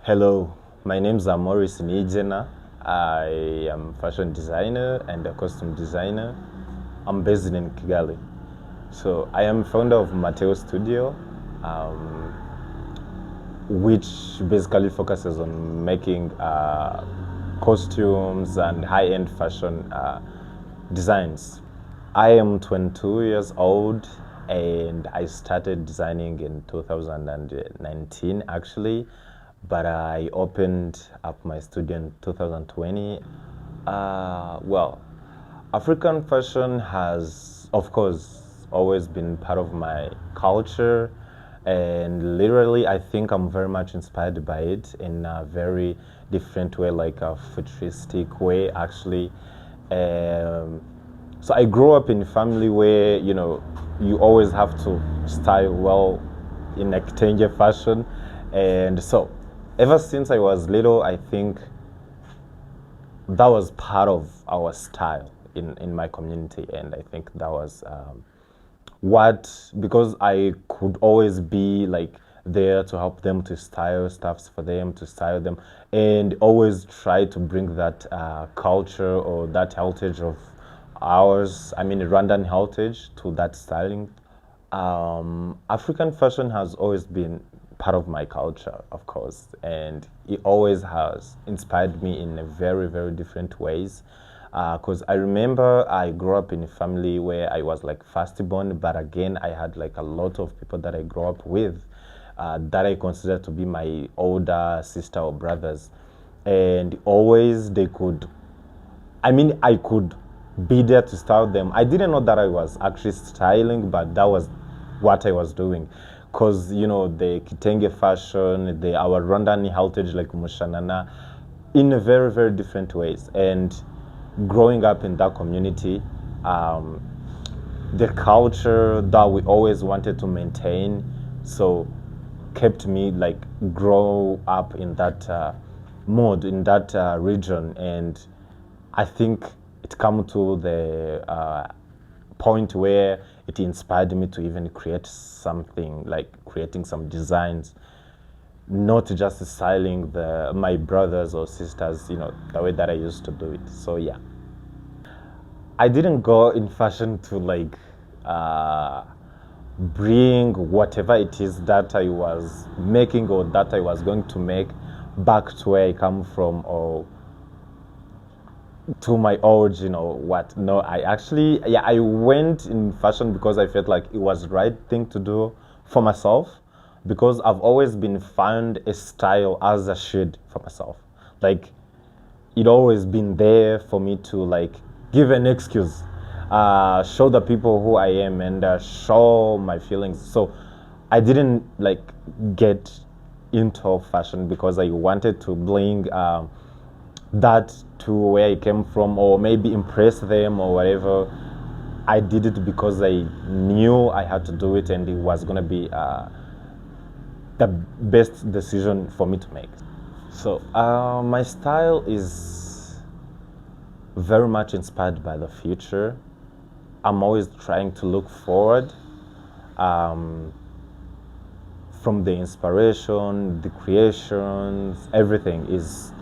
Hello, my name is Maurice Matheo. I am a fashion designer and a costume designer. I'm based in Kigali. So I am founder of Matheo Studio, which basically focuses on making costumes and high-end fashion designs. I am 22 years old and I started designing in 2019 actually, but I opened up my studio in 2020. Well, African fashion has, of course, always been part of my culture, and literally, I think I'm very much inspired by it in a very different way, like a futuristic way, actually. So I grew up in a family where you always have to style well in a kitenge fashion, and so ever since I was little, I think that was part of our style in my community, and I think that was because I could always be like there to help them to style stuffs for them, to style them, and always try to bring that culture or that heritage of ours, I mean Rwandan heritage, to that styling. African fashion has always been part of my culture, of course, and it always has inspired me in a very, very different ways. Because I remember I grew up in a family where I was like firstborn, but again, I had like a lot of people that I grew up with that I consider to be my older sister or brothers. And always they could, I could be there to style them. I didn't know that I was actually styling, but that was what I was doing. Because, the kitenge fashion, our Rwandan heritage like Mushanana, in a very, very different ways. And growing up in that community, the culture that we always wanted to maintain, so kept me like grow up in that mode, in that region. And I think it come to the point where it inspired me to even create something, like creating some designs, not just styling my brothers or sisters, the way that I used to do it. So yeah, I didn't go in fashion to like bring whatever it is that I was making or that I was going to make back to where I come from or to my origin or what. No, I went in fashion because I felt like it was the right thing to do for myself, because I've always been found a style as a shade for myself. Like, it always been there for me to like give an excuse, show the people who I am, and show my feelings. So I didn't like get into fashion because I wanted to bring that to where I came from, or maybe impress them or whatever. I did it because I knew I had to do it, and it was gonna be the best decision for me to make. So my style is very much inspired by the future. I'm always trying to look forward. From the inspiration, the creations, everything is,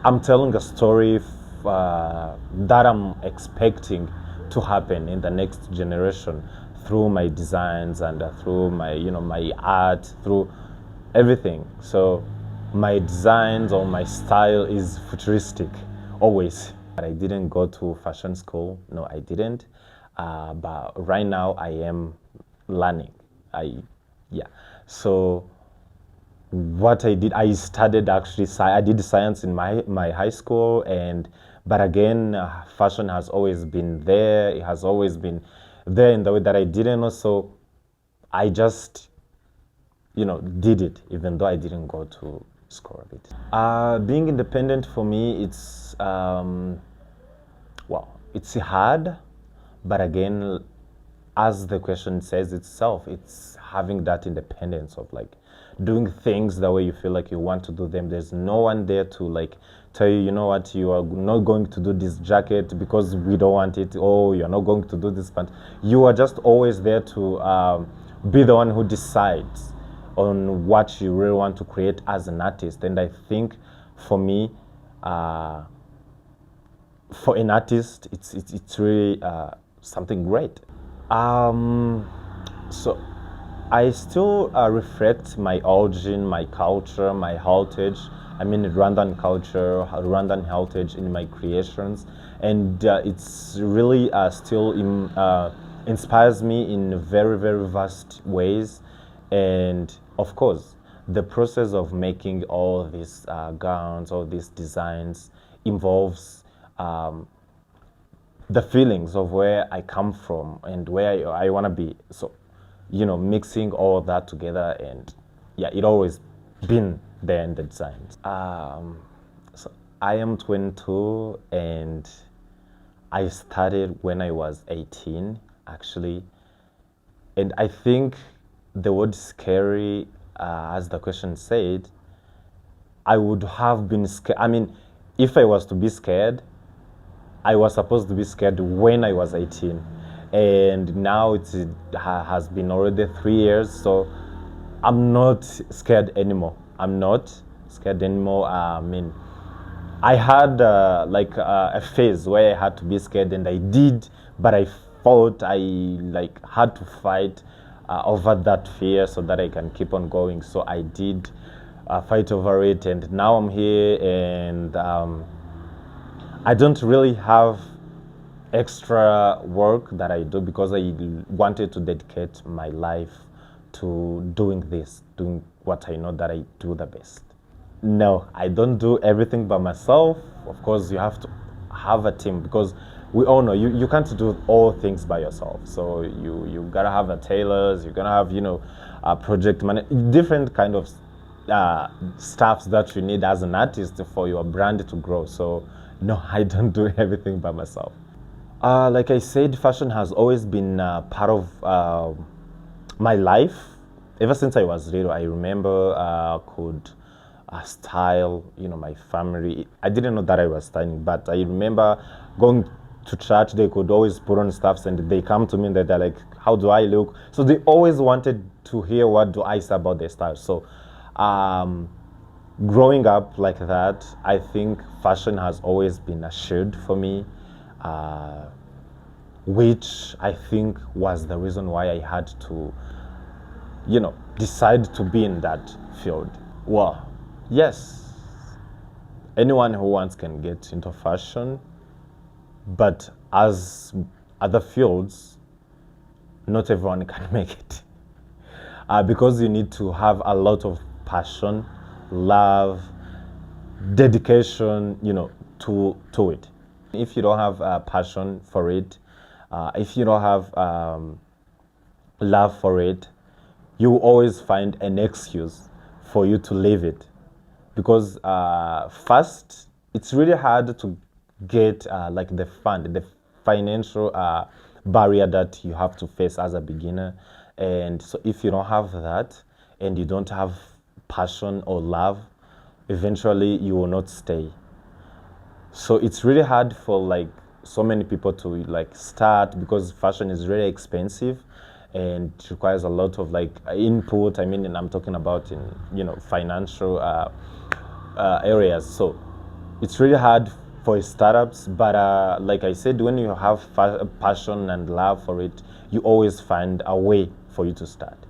I'm telling a story that I'm expecting to happen in the next generation through my designs and through my, my art, through everything. So my designs or my style is futuristic, always. But I didn't go to fashion school. No, I didn't. But right now I am learning. Yeah. So what I did, I studied actually, I did science in my high school, but again, fashion has always been there. It has always been there in the way that I didn't know. So I just, did it, even though I didn't go to school of it. Being independent for me, it's, it's hard, but again, as the question says itself, it's having that independence of like doing things the way you feel like you want to do them. There's no one there to like tell you, you know what, you are not going to do this jacket because we don't want it, or you're not going to do this pant. You are just always there to be the one who decides. on what you really want to create as an artist. And I think for me, for an artist, it's really something great. So I still reflect my origin, my culture, my heritage. I mean, Rwandan culture, Rwandan heritage in my creations, and it's really still inspires me in very, very vast ways. And of course, the process of making all these gowns, all these designs, involves the feelings of where I come from and where I want to be. So, mixing all of that together, and yeah, it always been there in the designs. So I am 22, and I started when I was 18, actually. And I think the word scary, as the question said, I would have been scared. I mean, if I was to be scared, I was supposed to be scared when I was 18. And now it has been already 3 years, so I'm not scared anymore. I'm not scared anymore. I mean, I had a phase where I had to be scared, and I did, but I thought I had to fight over that fear so that I can keep on going. So I did fight over it, and now I'm here, and I don't really have extra work that I do because I wanted to dedicate my life to doing what I know that I do the best. No, I don't do everything by myself. Of course, you have to have a team, because we all know you can't do all things by yourself. So you gotta have a tailors, you're gonna have a project different kind of stuffs that you need as an artist for your brand to grow. So no, I don't do everything by myself. Like I said, fashion has always been part of my life. Ever since I was little, I remember could style, my family. I didn't know that I was styling, but I remember going to church. They could always put on stuffs, and they come to me and they're like, "How do I look?" So they always wanted to hear what do I say about their style. So, growing up like that, I think fashion has always been a shield for me. Which I think was the reason why I had to, decide to be in that field. Well, yes, anyone who wants can get into fashion, but as other fields, not everyone can make it. Because you need to have a lot of passion, love, dedication, to it. If you don't have a passion for it, if you don't have love for it, you will always find an excuse for you to leave it. Because first, it's really hard to get the financial barrier that you have to face as a beginner. And so if you don't have that, and you don't have passion or love, eventually you will not stay. So it's really hard for so many people to start, because fashion is really expensive and it requires a lot of input. I mean, and I'm talking about in financial areas. So it's really hard for startups, but like I said, when you have passion and love for it, you always find a way for you to start.